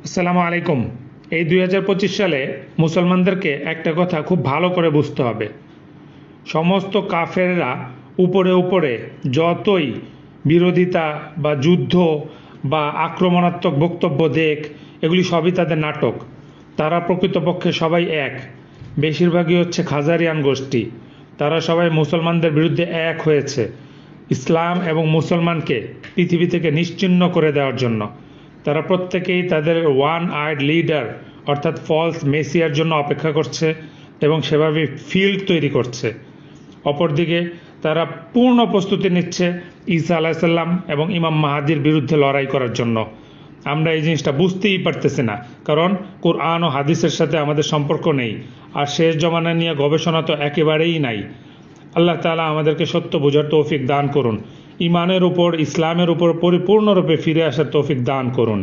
আসসালামু আলাইকুম। এই ২০২৫ সালে মুসলমানদেরকে একটা কথা খুব ভালো করে বুঝতে হবে। সমস্ত কাফেররা উপরে উপরে যতই বিরোধিতা বা যুদ্ধ বা আক্রমণাত্মক বক্তব্য দেখ, এগুলি সবই তাদের নাটক। তারা প্রকৃতপক্ষে সবাই এক। বেশিরভাগই হচ্ছে খাজারিয়ান গোষ্ঠী। তারা সবাই মুসলমানদের বিরুদ্ধে এক হয়েছে ইসলাম এবং মুসলমানকে পৃথিবী থেকে নিশ্চিহ্ন করে দেওয়ার জন্য। তারা প্রত্যেকেই তাদের ওয়ান আইড লিডার অর্থাৎ ফলস মেসিয়ার জন্য অপেক্ষা করছে এবং সেভাবে ফিল্ড তৈরি করছে। অপরদিকে তারা পূর্ণ প্রস্তুতি নিচ্ছে ঈসা আলাইসাল্লাম এবং ইমাম মাহাদির বিরুদ্ধে লড়াই করার জন্য। আমরা এই জিনিসটা বুঝতেই পারতেছি না, কারণ কোরআন ও হাদিসের সাথে আমাদের সম্পর্ক নেই, আর শেষ জমানা নিয়ে গবেষণা তো একেবারেই নাই। আল্লাহ তাআলা আমাদেরকে সত্য বোঝার তৌফিক দান করুন, ইমানের উপর ইসলামের উপর পরিপূর্ণরূপে ফিরে আসার তৌফিক দান করুন।